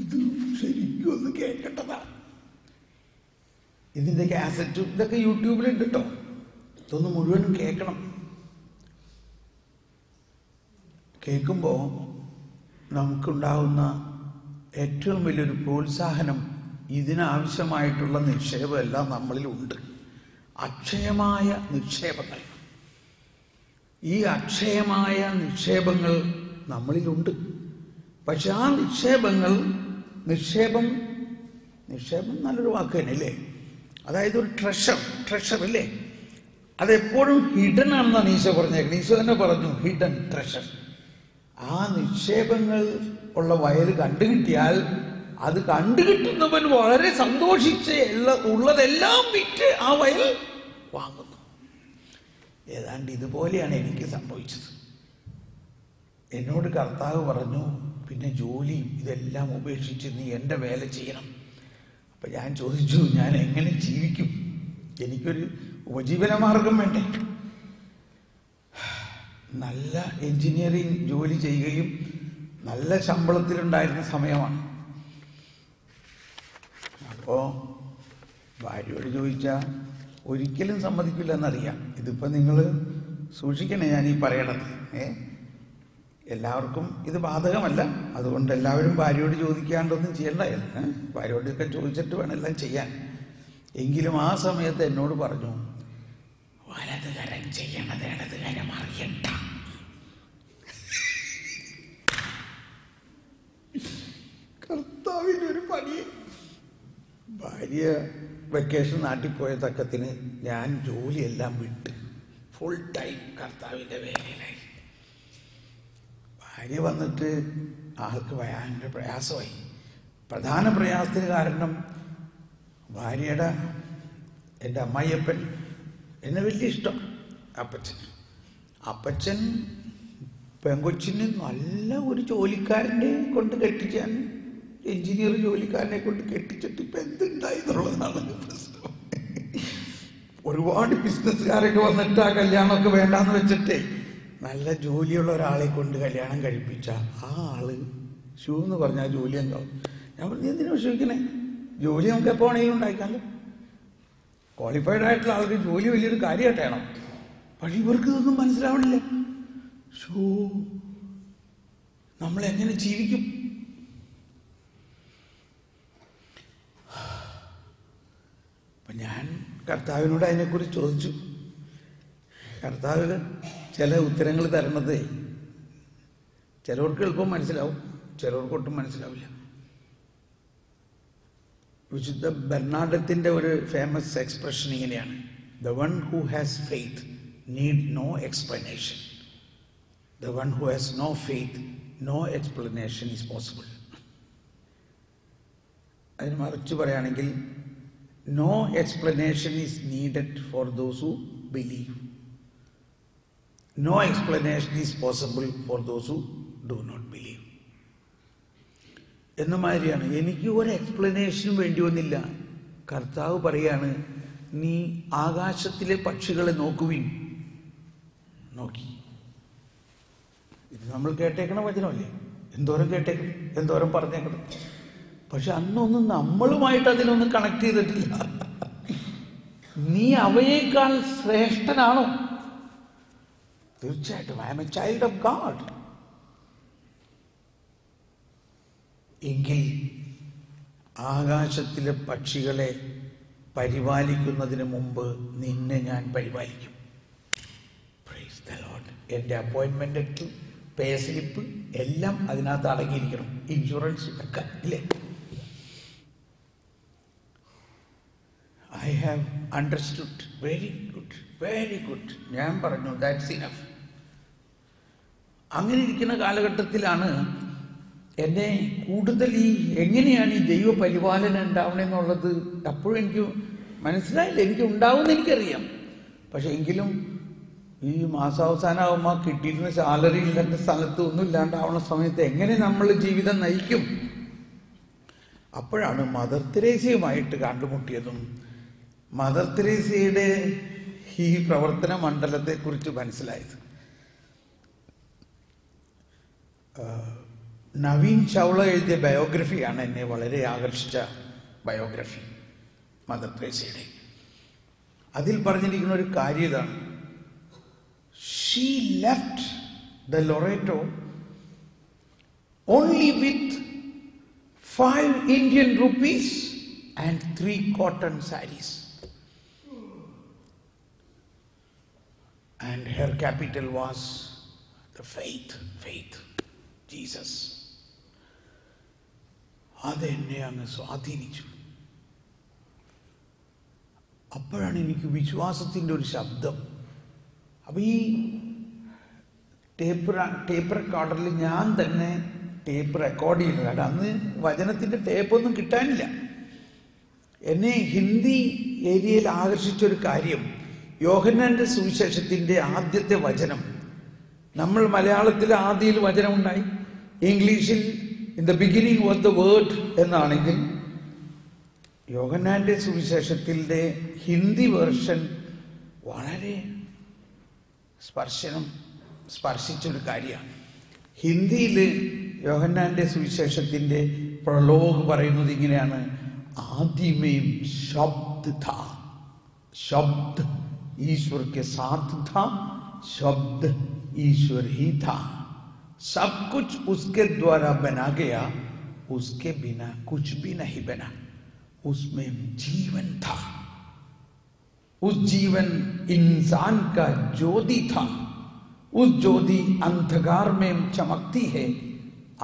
ഇത് ശരിക്കും ഒന്ന് കേൾക്കേണ്ടതാണ്. ഇതിൻ്റെ കാസറ്റും ഇതൊക്കെ യൂട്യൂബിലുണ്ട് കേട്ടോ. ഇതൊന്ന് മുഴുവനും കേൾക്കണം. കേൾക്കുമ്പോൾ നമുക്കുണ്ടാവുന്ന ഏറ്റവും വലിയൊരു പ്രോത്സാഹനം, ഇതിനാവശ്യമായിട്ടുള്ള നിക്ഷേപമെല്ലാം നമ്മളിലുണ്ട്. അക്ഷയമായ നിക്ഷേപങ്ങൾ. ഈ അക്ഷയമായ നിക്ഷേപങ്ങൾ നമ്മളിലുണ്ട്. പക്ഷെ ആ നിക്ഷേപം നല്ലൊരു വാക്ക് തന്നെ അല്ലേ? അതായത് ഒരു ട്രഷർ അല്ലേ? അതെപ്പോഴും ഹിഡൻ ആണെന്നാണ് ഈശോ പറഞ്ഞേക്കുന്നത്. ഈശോ തന്നെ പറഞ്ഞു ഹിഡൻ ട്രഷർ. ആ നിക്ഷേപങ്ങൾ ഉള്ള വയൽ കണ്ടുകിട്ടിയാൽ അത് കണ്ടുകിട്ടുന്നവൻ വളരെ സന്തോഷിച്ച് ഉള്ളതെല്ലാം വിറ്റ് ആ വയൽ വാങ്ങുന്നു. ഏതാണ്ട് ഇതുപോലെയാണ് എനിക്ക് സംഭവിച്ചത്. എന്നോട് കർത്താവ് പറഞ്ഞു, പിന്നെ ജോലി ഇതെല്ലാം ഉപേക്ഷിച്ച് നീ എൻ്റെ വേല ചെയ്യണം. അപ്പം ഞാൻ ചോദിച്ചു, ഞാൻ എങ്ങനെ ജീവിക്കും? എനിക്കൊരു ഉപജീവന മാർഗം വേണ്ടേ? നല്ല എൻജിനീയറിങ് ജോലി ചെയ്യുകയും നല്ല ശമ്പളത്തിലുണ്ടായിരുന്ന സമയമാണ്. അപ്പോൾ ഭാര്യയോട് ചോദിച്ചാൽ ഒരിക്കലും സമ്മതിക്കില്ല എന്നറിയാം. ഇതിപ്പോൾ നിങ്ങൾ സൂക്ഷിക്കണേ ഞാൻ ഈ പറയണത്. എല്ലാവർക്കും ഇത് ബാധകമല്ല. അതുകൊണ്ട് എല്ലാവരും ഭാര്യയോട് ചോദിക്കാണ്ടൊന്നും ചെയ്യണ്ടായല്ല. ഭാര്യയോടൊക്കെ ചോദിച്ചിട്ട് വേണം എല്ലാം ചെയ്യാൻ. എങ്കിലും ആ സമയത്ത് എന്നോട് പറഞ്ഞു, വലത് കരം ചെയ്യണത് ഇടത് കരം അറിയണ്ട. കർത്താവിനൊരു പണി. ഭാര്യ വെക്കേഷൻ നാട്ടിൽ പോയ തക്കത്തിന് ഞാൻ ജോലിയെല്ലാം വിട്ട് ഫുൾ ടൈം കർത്താവിൻ്റെ വേലയിലായി. ഭാര്യ വന്നിട്ട് ആൾക്ക് ഭയങ്കര പ്രയാസമായി. പ്രധാന പ്രയാസത്തിന് കാരണം ഭാര്യയുടെ എൻ്റെ അമ്മായിയപ്പൻ എന്നെ വലിയ ഇഷ്ടം. അപ്പച്ചൻ പെങ്കൊച്ചിന് നല്ല ഒരു ജോലിക്കാരനെ കൊണ്ട് കെട്ടിച്ചാൻ, എഞ്ചിനീയർ ജോലിക്കാരനെ കൊണ്ട് കെട്ടിച്ചിട്ട് ഇപ്പം എന്തുണ്ടായി എന്നുള്ളതാണ് പ്രശ്നം. ഒരുപാട് ബിസിനസ്സുകാരൊക്കെ വന്നിട്ട് ആ കല്യാണമൊക്കെ വേണ്ടാന്ന് വെച്ചിട്ടേ നല്ല ജോലിയുള്ള ഒരാളെ കൊണ്ട് കല്യാണം കഴിപ്പിച്ച ആ ആള് ഷൂ എന്ന് പറഞ്ഞാൽ ജോലി ഉണ്ടാവും. ഞാൻ പറഞ്ഞു എന്തിനാ വിശ്വസിക്കണേ, ജോലി നമുക്ക് എപ്പോൾ വേണമെങ്കിലും ഉണ്ടായിക്കാമല്ലോ. ക്വാളിഫൈഡ് ആയിട്ടുള്ള ആൾക്ക് ജോലി വലിയൊരു കാര്യമായിട്ടാണോ? പക്ഷെ ഇവർക്ക് ഇതൊന്നും മനസ്സിലാവണില്ല. ഷോ നമ്മളെങ്ങനെ ജീവിക്കും? അപ്പം ഞാൻ കർത്താവിനോട് അതിനെക്കുറിച്ച് ചോദിച്ചു. കർത്താവ് ചില ഉത്തരങ്ങൾ തരണത് ചിലവർക്ക് എളുപ്പം മനസ്സിലാവും, ചിലവർക്ക് ഒട്ടും മനസ്സിലാവില്ല. വിശുദ്ധ ബെർണാഡത്തിന്റെ ഒരു ഫേമസ് എക്സ്പ്രഷൻ ഇങ്ങനെയാണ്: the one who has faith need no explanation, the one who has no faith no explanation is possible. അതിന് മറിച്ച് പറയുകയാണെങ്കിൽ no explanation is needed for those who believe, no explanation is possible for those who do not believe എന്ന മാതിരിയാണ്. എനിക്ക് ഒരു എക്സ്പ്ലനേഷനും വേണ്ടി വന്നില്ല. കർത്താവ് പറയാണ്, നീ ആകാശത്തിലെ പക്ഷികളെ നോക്കുവിൻ. നോക്കി. ഇത് നമ്മൾ കേട്ടേക്കണ വചനമല്ലേ? എന്തോരം കേട്ടേക്കണം, എന്തോരം പറഞ്ഞേക്കണം. പക്ഷെ അന്നൊന്നും നമ്മളുമായിട്ട് അതിനൊന്നും കണക്ട് ചെയ്തിട്ടില്ല. നീ അവയേക്കാൾ ശ്രേഷ്ഠനാണോ? തീർച്ചയായിട്ടും I am a child of God. എങ്കിൽ ആകാശത്തിലെ പക്ഷികളെ പരിപാലിക്കുന്നതിന് മുമ്പ് നിന്നെ ഞാൻ പരിപാലിക്കും. Praise the Lord. എൻ്റെ അപ്പോയിൻമെൻ്റ് ലെറ്റർ, പേ സ്ലിപ്പ് എല്ലാം അതിനകത്ത് അടങ്ങിയിരിക്കണം, ഇൻഷുറൻസ് ഒക്കെ ഇല്ലേ? I have understood. Very good, very good. ഞാൻ പറഞ്ഞു ദാറ്റ്സ് ഇനഫ്. അങ്ങനെ ഇരിക്കുന്ന കാലഘട്ടത്തിലാണ് എന്നെ കൂടുതൽ എങ്ങനെയാണ് ഈ ദൈവ പരിപാലനം ഉണ്ടാവണമെന്നുള്ളത് അപ്പോഴും എനിക്ക് മനസ്സിലായില്ല. എനിക്ക് ഉണ്ടാവുമെന്ന് എനിക്കറിയാം. പക്ഷെ എങ്കിലും ഈ മാസാവസാനമാകുമ്പോൾ കിട്ടിയിരുന്ന സാലറി ഇല്ലാത്ത സ്ഥലത്ത് ഒന്നും ഇല്ലാണ്ടാവുന്ന സമയത്ത് എങ്ങനെ നമ്മൾ ജീവിതം നയിക്കും? അപ്പോഴാണ് മദർ തെരേസയുമായിട്ട് കണ്ടുമുട്ടിയതും മദർ തെരേസയുടെ ഈ പ്രവർത്തന മണ്ഡലത്തെക്കുറിച്ച് മനസ്സിലായത്. നവീൻ ചൗള എഴുതിയ ബയോഗ്രഫിയാണ് എന്നെ വളരെ ആകർഷിച്ച ബയോഗ്രഫി മദർ തെരേസയുടെ. അതിൽ പറഞ്ഞിരിക്കുന്ന ഒരു കാര്യം ഇതാണ്: she left the Loreto only with 5 Indian rupees and 3 cotton sarees, and her capital was the faith, Jesus. അതെന്നെ അങ്ങ് സ്വാധീനിച്ചു. അപ്പോഴാണ് എനിക്ക് വിശ്വാസത്തിൻ്റെ ഒരു ശബ്ദം. അപ്പം ഈ ടേപ്പ് റെക്കോർഡറിൽ ഞാൻ തന്നെ ടേപ്പ് റെക്കോർഡ് ചെയ്യുന്നത്. കാരണം അന്ന് വചനത്തിൻ്റെ ടേപ്പൊന്നും കിട്ടാനില്ല. എന്നെ ഹിന്ദി ഏരിയയിൽ ആകർഷിച്ചൊരു കാര്യം, യോഹന്നാന്റെ സുവിശേഷത്തിൻ്റെ ആദ്യത്തെ വചനം. നമ്മൾ മലയാളത്തിൽ ആദിയിൽ വചനമുണ്ടായി, ഇംഗ്ലീഷിൽ in the beginning was the word എന്നാണെങ്കിൽ യോഹന്നാന്റെ സുവിശേഷത്തിൻ്റെ ഹിന്ദി വേർഷൻ വളരെ സ്പർശിച്ചൊരു കാര്യമാണ്. ഹിന്ദിയിൽ യോഹന്നാന്റെ സുവിശേഷത്തിൻ്റെ പ്രലോഗ് പറയുന്നത് ഇങ്ങനെയാണ്: ആദിമേം ശബ്ദ था, शब्द ईश्वर के साथ था, शब्द ईश्वर ही था, सब कुछ उसके द्वारा बना गया, उसके बिना कुछ भी नहीं बना, उसमें जीवन था, उस जीवन इंसान का ज्योति था, उस ज्योति अंधकार में चमकती है,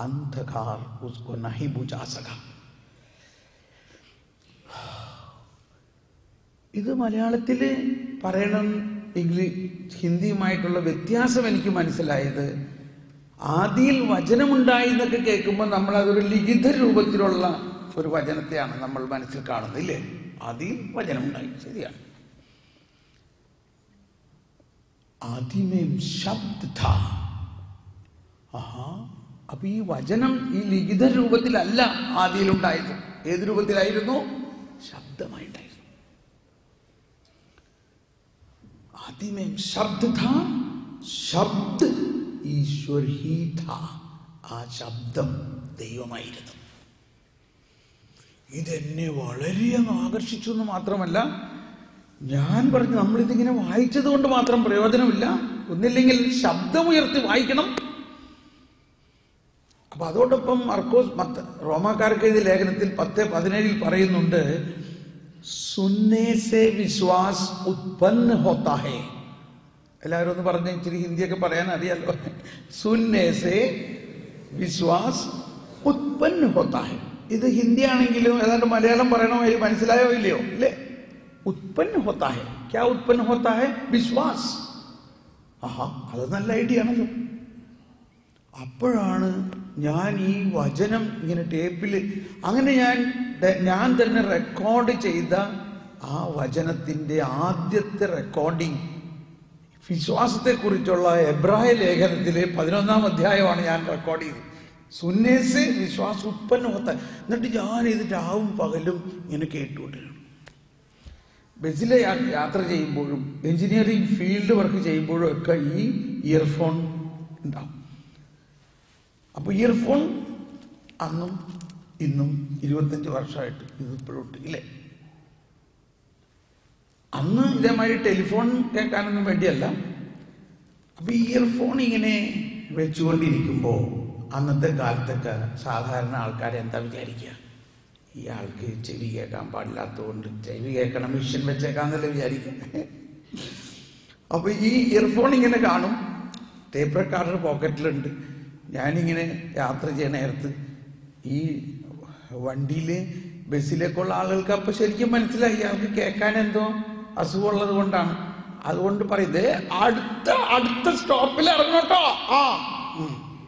अंधकार उसको नहीं बुझा सका. ഇത് മലയാളത്തിൽ പറയണം, ഹിന്ദിയുമായിട്ടുള്ള വ്യത്യാസം എനിക്ക് മനസ്സിലായത്, ആദിയിൽ വചനമുണ്ടായി എന്നൊക്കെ കേൾക്കുമ്പോൾ നമ്മൾ അതൊരു ലിഖിത രൂപത്തിലുള്ള ഒരു വചനത്തെയാണ് നമ്മൾ മനസ്സിൽ കാണുന്നത്, ഇല്ലേ? ആദിയിൽ വചനമുണ്ടായി, ശരിയാണ്. ആദിമേം ശബ്ദ ഥാ. അപ്പൊ ഈ വചനം ഈ ലിഖിത രൂപത്തിലല്ല ആദിയിലുണ്ടായത്. ഏത് രൂപത്തിലായിരുന്നു? ശബ്ദമായിട്ടായിരുന്നു. ആദ്യമേ ശബ്ദ ഥാ, ശബ്ദ ഈശ്വർ ഹി ഥാ. ആ ശബ്ദം ദൈവമായിരുന്നു. ഇതെന്നെ വളരെയങ്ങ് ആകർഷിച്ചു എന്ന് മാത്രമല്ല, ഞാൻ പറഞ്ഞു നമ്മളിതിങ്ങനെ വായിച്ചത് കൊണ്ട് മാത്രം പ്രയോജനമില്ല, ഒന്നില്ലെങ്കിൽ ശബ്ദമുയർത്തി വായിക്കണം. അപ്പൊ അതോടൊപ്പം റോമാക്കാർക്ക് എഴുതിയ ലേഖനത്തിൽ 10:17 പറയുന്നുണ്ട്, സുന്നേ സേ വിശ്വാസ് ഉത്പന്ന ഹോത്താ ഹേ. എല്ലാവരും ഒന്ന് പറഞ്ഞ, ഇച്ചിരി ഹിന്ദിയൊക്കെ പറയാൻ അറിയാലോ. സുന്നേ സേ വിശ്വാസ് ഉത്പന്ന ഹോത്താ ഹേ. ഇത് ഹിന്ദി ആണെങ്കിലും ഏതാണ്ട് മലയാളം പറയണോ, മനസ്സിലായോ ഇല്ലയോ അല്ലേ? ഉത്പന്ന ഹോത്താ ഹേ. ക്യാ ഉത്പന്ന ഹോത്താ ഹേ? വിശ്വാസ്. ആഹാ, അത് നല്ല ഐഡിയ ആണല്ലോ. അപ്പോഴാണ് ഞാൻ ഈ വചനം ഇങ്ങനെ ടേപ്പിൽ, അങ്ങനെ ഞാൻ തന്നെ റെക്കോർഡ് ചെയ്ത ആ വചനത്തിൻ്റെ ആദ്യത്തെ റെക്കോർഡിങ് വിശ്വാസത്തെക്കുറിച്ചുള്ള എബ്രായ ലേഖനത്തിലെ 11-ാം അധ്യായമാണ് ഞാൻ റെക്കോർഡ് ചെയ്തത്. സുന്നേസ് വിശ്വാസം ഉത്പന്നമൊത്ത. എന്നിട്ട് ഞാൻ ഇത് രാവും പകലും ഇങ്ങനെ കേട്ടുകൊണ്ടിരുന്നു. ബസ്സിലെ യാത്ര ചെയ്യുമ്പോഴും എഞ്ചിനീയറിംഗ് ഫീൽഡ് വർക്ക് ചെയ്യുമ്പോഴും ഒക്കെ ഈ ഇയർഫോൺ ഉണ്ടാവും. അപ്പോൾ ഇയർഫോൺ അന്നും ഇന്നും 25 വർഷമായിട്ട് ഇത് ഇപ്പോഴും ഉണ്ട് ഇല്ലേ? അന്ന് ഇതേമാതിരി ടെലിഫോൺ കേൾക്കാനൊന്നും വേണ്ടിയല്ല. അപ്പോൾ ഇയർഫോൺ ഇങ്ങനെ വെച്ചുകൊണ്ടിരിക്കുമ്പോൾ അന്നത്തെ കാലത്തൊക്കെ സാധാരണ ആൾക്കാർ എന്താ വിചാരിക്കുക? ഈ ആൾക്ക് ചെവി കേൾക്കാൻ പാടില്ലാത്തതുകൊണ്ട് ചെവി കേൾക്കണ മെഷീൻ വെച്ചേക്കാന്നല്ലേ വിചാരിക്കുക. അപ്പോൾ ഈ ഇയർഫോൺ ഇങ്ങനെ കാണും, ടേപ്പ് റെക്കോർഡർ പോക്കറ്റിലുണ്ട്. ഞാനിങ്ങനെ യാത്ര ചെയ്യുന്ന നേരത്ത് ഈ വണ്ടിയിൽ ബസ്സിലേക്കുള്ള ആളുകൾക്ക് അപ്പോൾ ശരിക്കും മനസ്സിലായി ഇയാൾക്ക് കേൾക്കാൻ എന്തോ അസുഖമുള്ളത് കൊണ്ടാണ്. അതുകൊണ്ട് പറയുന്നത് അടുത്ത സ്റ്റോപ്പിൽ ഇറങ്ങോട്ടോ ആ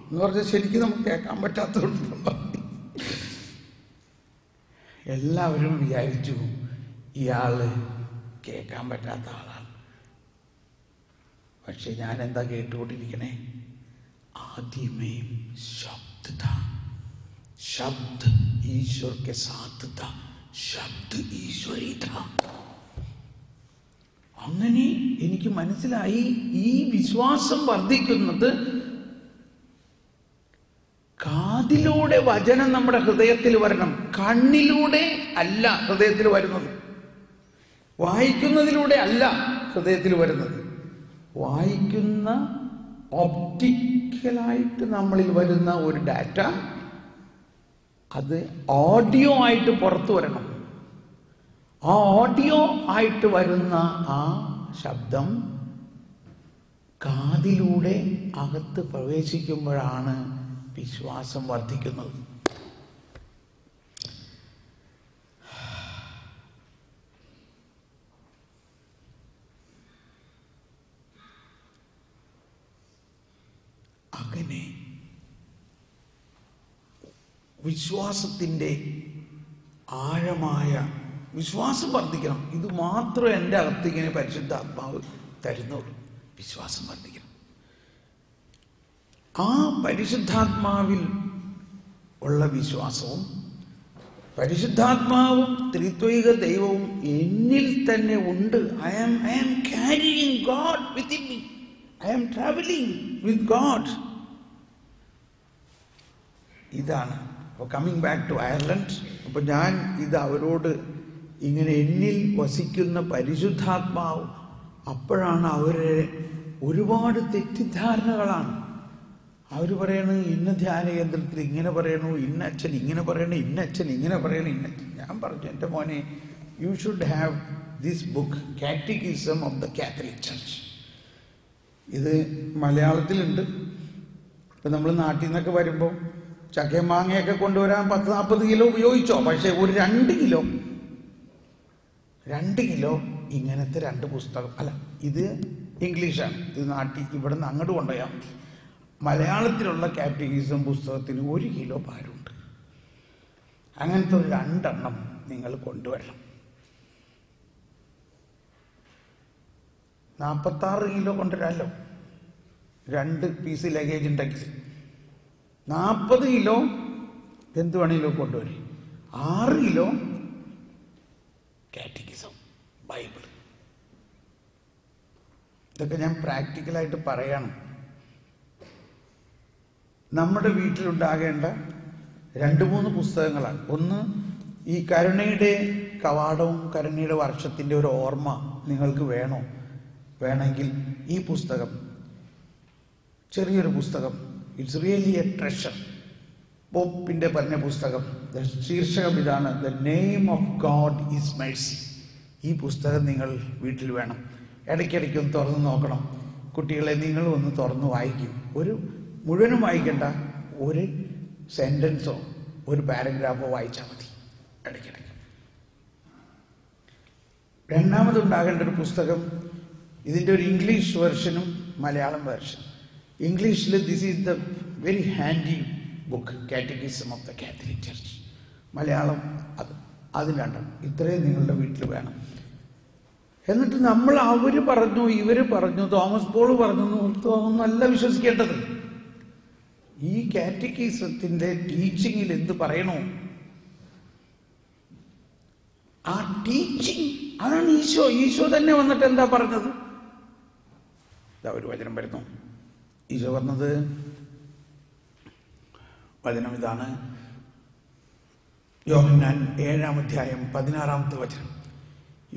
എന്ന് പറഞ്ഞാൽ ശരിക്കും നമുക്ക് കേൾക്കാൻ പറ്റാത്തതുകൊണ്ട് എല്ലാവരും വിചാരിച്ചു ഇയാള് കേൾക്കാൻ പറ്റാത്ത ആളാണ്. പക്ഷെ ഞാൻ എന്താ കേട്ടുകൊണ്ടിരിക്കണേ? ആദ്യമേ ശബ്ദ था, शब्द ईश्वर के साथ था, शब्द ईश्वरी था. അങ്ങനെ എനിക്ക് മനസ്സിലായി ഈ വിശ്വാസം വർദ്ധിക്കുന്നത് കാതിലൂടെ വചനം നമ്മുടെ ഹൃദയത്തിൽ വരണം, കണ്ണിലൂടെ അല്ല ഹൃദയത്തിൽ വരുന്നത്, വായിക്കുന്നതിലൂടെ അല്ല ഹൃദയത്തിൽ വരുന്നത്. വായിക്കുന്ന ഒപ്റ്റിക്കലായിട്ട് നമ്മളിൽ വരുന്ന ഒരു ഡാറ്റ അത് ഓഡിയോ ആയിട്ട് പുറത്തു വരണം. ആ ഓഡിയോ ആയിട്ട് വരുന്ന ആ ശബ്ദം കാതിലൂടെ അകത്ത് പ്രവേശിക്കുമ്പോഴാണ് വിശ്വാസം വർദ്ധിക്കുന്നത്. അങ്ങനെ വിശ്വാസത്തിൻ്റെ ആഴമായ വിശ്വാസം വർദ്ധിക്കണം. ഇത് മാത്രം എൻ്റെ അകത്ത് ഇങ്ങനെ പരിശുദ്ധാത്മാവ് തരുന്നുള്ളൂ. വിശ്വാസം വർദ്ധിക്കണം. ആ പരിശുദ്ധാത്മാവിൽ ഉള്ള വിശ്വാസവും പരിശുദ്ധാത്മാവും ത്രിത്വൈക ദൈവവും എന്നിൽ തന്നെ ഉണ്ട്. I am carrying God within me. I am travelling with God. ഇതാണ്. അപ്പോൾ കമ്മിങ് ബാക്ക് ടു അയർലൻഡ്, അപ്പോൾ ഞാൻ ഇത് അവരോട് ഇങ്ങനെ എന്നിൽ വസിക്കുന്ന പരിശുദ്ധാത്മാവ്, അപ്പോഴാണ് അവരെ ഒരുപാട് തെറ്റിദ്ധാരണകളാണ്. അവർ പറയണു ഇന്ന ധ്യാന കേന്ദ്രത്തിൽ ഇങ്ങനെ പറയണു, ഇന്ന അച്ഛൻ ഇങ്ങനെ പറയണു, ഇന്ന അച്ഛൻ ഇങ്ങനെ പറയണു, ഇന്ന. ഞാൻ പറഞ്ഞു, എൻ്റെ മോനെ, you should have this book, catechism of the Catholic church. ഇത് മലയാളത്തിലുണ്ട്. ഇപ്പം നമ്മൾ നാട്ടിൽ നിന്നൊക്കെ വരുമ്പോൾ ചക്കയും മാങ്ങയൊക്കെ കൊണ്ടുവരാൻ 10-40 കിലോ ഉപയോഗിച്ചോ. പക്ഷേ ഒരു 2 കിലോ ഇങ്ങനത്തെ 2 പുസ്തകം, അല്ല ഇത് ഇംഗ്ലീഷാണ്, ഇത് നാട്ടിൽ ഇവിടെ നിന്ന് അങ്ങോട്ട് കൊണ്ടുപോയാൽ മതി. മലയാളത്തിലുള്ള കാറ്റക്കിസം പുസ്തകത്തിന് 1 കിലോ ഭാരമുണ്ട്. അങ്ങനത്തെ ഒരു 2 എണ്ണം നിങ്ങൾ കൊണ്ടുവരണം. 46 കിലോ കൊണ്ടുവരാമല്ലോ, 2 പീസ് ലഗേജ് ഉണ്ടെങ്കിൽ. 40 കിലോ എന്ത് വേണമെങ്കിലും കൊണ്ടുവരും. 6 കിലോ കാറ്റക്കിസം, ബൈബിൾ. ഇതൊക്കെ ഞാൻ പ്രാക്ടിക്കലായിട്ട് പറയണം. നമ്മുടെ വീട്ടിലുണ്ടാകേണ്ട 2-3 പുസ്തകങ്ങളാണ്. ഒന്ന്, ഈ കരുണയുടെ കവാടവും കരുണയുടെ വർഷത്തിൻ്റെ ഒരു ഓർമ്മ നിങ്ങൾക്ക് വേണമെങ്കിൽ ഈ പുസ്തകം, ചെറിയൊരു പുസ്തകം, ഇറ്റ്സ് റിയലി എ ട്രഷർ. പോപ്പിൻ്റെ പറഞ്ഞ പുസ്തകം, ശീർഷകം ഇതാണ്, the name of God is Mercy. ഈ പുസ്തകം നിങ്ങൾ വീട്ടിൽ വേണം. ഇടയ്ക്കിടയ്ക്ക് ഒന്ന് തുറന്ന് നോക്കണം. കുട്ടികളെ നിങ്ങളും ഒന്ന് തുറന്ന് വായിക്കും. ഒരു മുഴുവനും വായിക്കേണ്ട, ഒരു സെൻറ്റൻസോ ഒരു പാരഗ്രാഫോ വായിച്ചാൽ മതി ഇടയ്ക്കിടയ്ക്ക്. രണ്ടാമതുണ്ടാകേണ്ട ഒരു പുസ്തകം, ഇതിൻ്റെ ഒരു ഇംഗ്ലീഷ് വെർഷനും മലയാളം വെർഷൻ. ഇംഗ്ലീഷിൽ this is the very handy book, catechism of the Catholic church. Malayalam അതിൽ രണ്ടും. ഇത്രയും നിങ്ങളുടെ വീട്ടിൽ വേണം. എന്നിട്ട് നമ്മൾ അവർ പറഞ്ഞു, ഇവർ പറഞ്ഞു, തോമസ് പോൾ പറഞ്ഞു ഒന്നല്ല വിശ്വസിക്കേണ്ടത്. ഈ കാറ്റഗിസത്തിൻ്റെ ടീച്ചിങ്ങിൽ എന്ത് പറയണോ ആ ടീച്ചിങ്, അതാണ് ഈശോ തന്നെ വന്നിട്ട് എന്താ പറഞ്ഞത്? ഒരു വചനം വരുന്നു. ഈശോ പറഞ്ഞത് വചനം ഇതാണ്, യോഹന്നാൻ 7-ാം അധ്യായം 16-ാമത്തെ വചനം.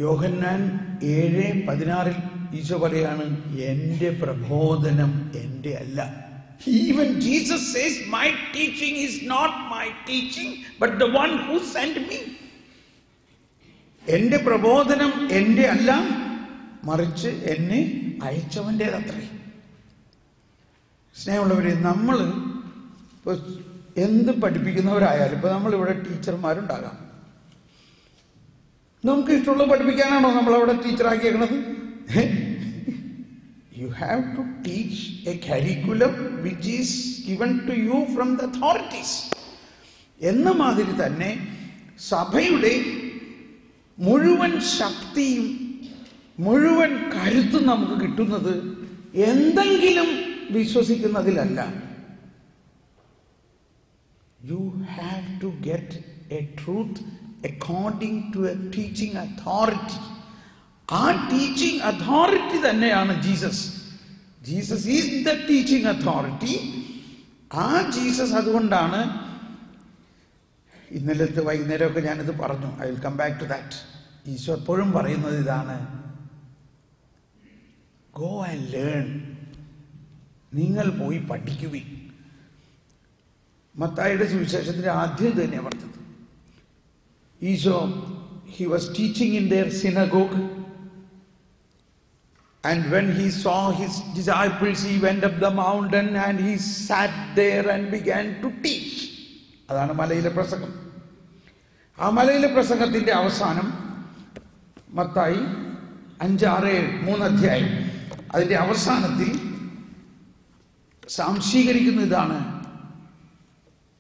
യോഹന്നാൻ 7:16 ഈശോ പറയാണ്, എൻ്റെ പ്രബോധനം എൻ്റെ അല്ല. Even Jesus says, my teaching is not my teaching, but the one who sent me. എൻ്റെ പ്രബോധനം എൻ്റെ അല്ല, മറിച്ച് എന്നെ അയച്ചവൻ്റേതത്രേ. സ്നേഹമുള്ളവരെ, നമ്മൾ ഇപ്പോൾ എന്ത് പഠിപ്പിക്കുന്നവരായാലും, ഇപ്പോൾ നമ്മളിവിടെ ടീച്ചർമാരുണ്ടാകാം, നമുക്ക് ഇഷ്ടമുള്ളത് പഠിപ്പിക്കാനാണോ നമ്മളവിടെ ടീച്ചറാക്കിയേക്കണത്? You have to teach a curriculum which is given to you from the authorities. എന്ന മാതിരി തന്നെ സഭയുടെ മുഴുവൻ ശക്തിയും മുഴുവൻ കരുത്തും നമുക്ക് കിട്ടുന്നത് എന്തെങ്കിലും വിശ്വസിക്കുന്നതിലല്ല. You have to get a truth according to a teaching authority. ആ ടീച്ചിങ് അതോറിറ്റി തന്നെയാണ് Jesus. Jesus is the teaching authority. ആ ജീസസ്, അതുകൊണ്ടാണ് ഇന്നലത്തെ വൈകുന്നേരമൊക്കെ ഞാനിത് പറഞ്ഞു. I will come back to that. Isho എപ്പോഴും പറയുന്നത് ഇതാണ്, ഗോ ആൻഡ് ലേൺ. നിങ്ങൾ പോയി പഠിക്കുവിൻ. മത്തായിയുടെ സുവിശേഷത്തിന്റെ ആദ്യം തന്നെയാണ് പറഞ്ഞത്. Isho, he was teaching in their synagogue, and when he saw his disciples, he went up the mountain and he sat there and began to teach. അതാണ് മലയിലെ പ്രസംഗം. ആ മലയിലെ പ്രസംഗത്തിന്റെ അവസാനം മത്തായി 5-6-3 അധ്യായം, അതിന്റെ അവസാനത്തിൽ സാംശീകരിക്കുന്ന ഇതാണ്,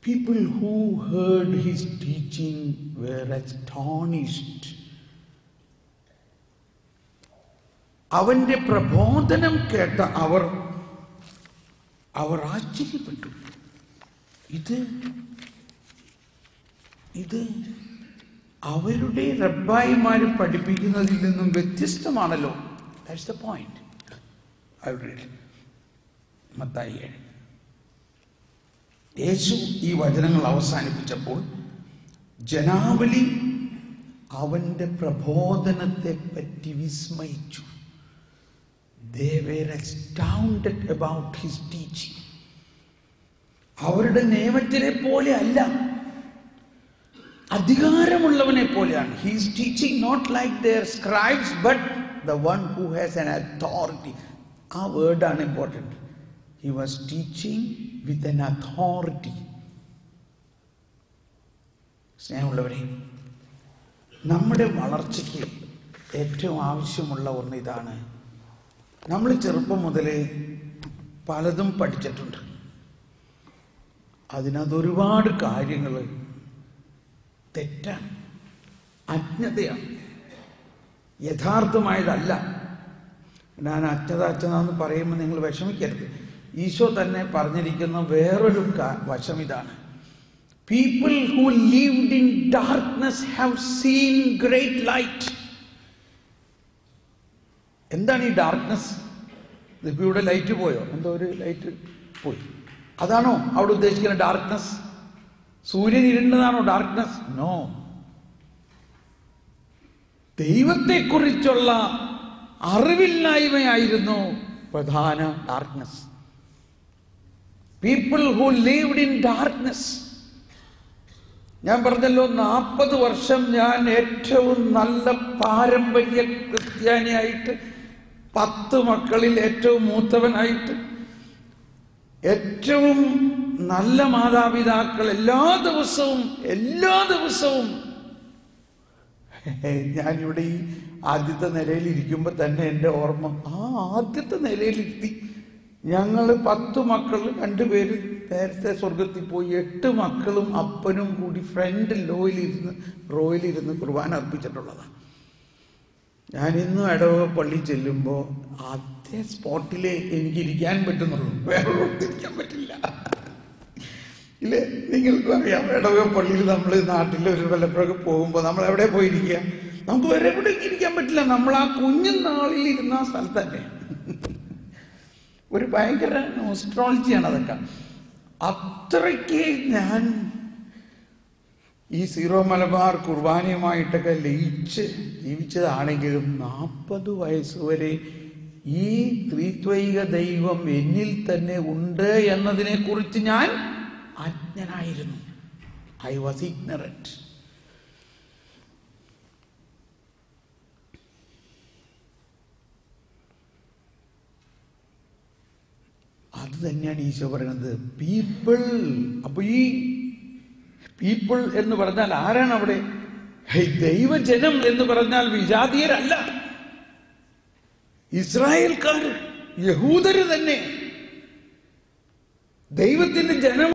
people who heard his teaching were astonished. അവന്റെ പ്രബോധനം കേട്ട അവർ ആശ്ചര്യപ്പെട്ടു. ഇത് അവരുടെ റബ്ബായിമാര് പഠിപ്പിക്കുന്നതിൽ നിന്നും വ്യത്യസ്തമാണല്ലോ. That's the point. I will read Mathai 7. യേശു ഈ വചനങ്ങൾ അവസാനിപ്പിച്ചപ്പോൾ ജനാവലി അവന്റെ പ്രബോധനത്തെ പറ്റി വിസ്മയിച്ചു. They were astounded about his teaching. അവരുടെ നിയമത്തിനെ പോലെ അല്ല, അധികാരമുള്ളവനെ പോലെയാണ്. He is teaching not like their scribes, but the one who has an authority. ആ വേർഡാണ് important. He was teaching with an authority. സ്നേഹമുള്ളവരെ, നമ്മുടെ വളർച്ചയ്ക്ക് ഏറ്റവും ആവശ്യമുള്ള ഒന്ന് ഇതാണ്. നമ്മൾ ചെറുപ്പം മുതലേ പലതും പഠിച്ചിട്ടുണ്ട്. അതിനകത്തൊരുപാട് കാര്യങ്ങൾ തെറ്റാണ്, അജ്ഞതയാണ്, യഥാർത്ഥമായതല്ല. ഞാൻ അജ്ഞതാന്ന് പറയുമ്പോൾ നിങ്ങൾ വിഷമിക്കരുത്. ഈശോ തന്നെ പറഞ്ഞിരിക്കുന്ന വേറൊരു വശം ഇതാണ്, people who lived in darkness have seen great light. എന്താണ് ഈ ഡാർക്ക്നെസ്? ഇപ്പൊ ഇവിടെ ലൈറ്റ് പോയോ? എന്തോ ഒരു ലൈറ്റ് പോയി. അതാണോ അവിടെ ഉദ്ദേശിക്കുന്ന ഡാർക്ക്നെസ്? സൂര്യൻ ഇരുണ്ടതാണോ ഡാർക്ക്നെസ്? നോ. ദൈവത്തെക്കുറിച്ചുള്ള അറിവില്ലായ്മയായിരുന്നു പ്രധാന darkness. People who lived in darkness. ഞാൻ പറഞ്ഞല്ലോ, 40 വർഷം ഞാൻ ഏറ്റവും നല്ല പാരമ്പര്യ ക്രിസ്ത്യാനിയായിട്ട്, 10 മക്കളിൽ ഏറ്റവും മൂത്തവനായിട്ട്, ഏറ്റവും നല്ല മാതാപിതാക്കൾ, എല്ലാ ദിവസവും ഞാനിവിടെ ഈ ആദ്യത്തെ നിലയിൽ ഇരിക്കുമ്പോൾ തന്നെ എൻ്റെ ഓർമ്മ, ആദ്യത്തെ നിലയിലിരുത്തി. ഞങ്ങൾ 10 മക്കൾ, 2 പേര് നേരത്തെ സ്വർഗത്തിൽ പോയി, 8 മക്കളും അപ്പനും കൂടി ഫ്രണ്ട് റോയിലിരുന്ന് കുർബാന അർപ്പിച്ചിട്ടുള്ളതാണ്. ഞാനിന്നും ഇടവക പള്ളി ചെല്ലുമ്പോൾ അതേ സ്പോട്ടിലേ എനിക്ക് ഇരിക്കാൻ പറ്റുന്നുള്ളൂ, വേറെ ഇരിക്കാൻ പറ്റില്ല. ഇല്ലേ? നിങ്ങൾക്ക് അറിയാം, ഇടവക പള്ളിയിൽ നമ്മൾ നാട്ടിൽ ഒരു വല്ലപ്പോഴൊക്കെ പോകുമ്പോൾ നമ്മൾ എവിടെ പോയിരിക്കുക? നമുക്ക് വേറെ എവിടെ ഇരിക്കാൻ പറ്റില്ല. നമ്മൾ ആ കുഞ്ഞുനാളിൽ ഇരുന്ന ആ സ്ഥലത്ത് തന്നെ. ഒരു ഭയങ്കര നോസ്ട്രോളജിയാണ് അതൊക്കെ. അത്രയ്ക്ക് ഞാൻ ഈ സീറോ മലബാർ കുർബാനയുമായിട്ടൊക്കെ ലയിച്ച് ജീവിച്ചതാണെങ്കിലും 40 വയസ്സുവരെ ഈ ത്രിത്വൈക ദൈവം എന്നിൽ തന്നെ ഉണ്ട് എന്നതിനെ കുറിച്ച് ഞാൻ അജ്ഞനായിരുന്നു. I was ignorant. അത് തന്നെയാണ് ഈശോ പറയുന്നത്, പീപ്പിൾ. അപ്പൊ ഈ പീപ്പിൾ എന്ന് പറഞ്ഞാൽ ആരാണ് അവിടെ? ദൈവജനം എന്ന് പറഞ്ഞാൽ വിജാതീയരല്ല, ഇസ്രായേൽക്കാർ, യഹൂദര് തന്നെ, ദൈവത്തിന്റെ ജനം.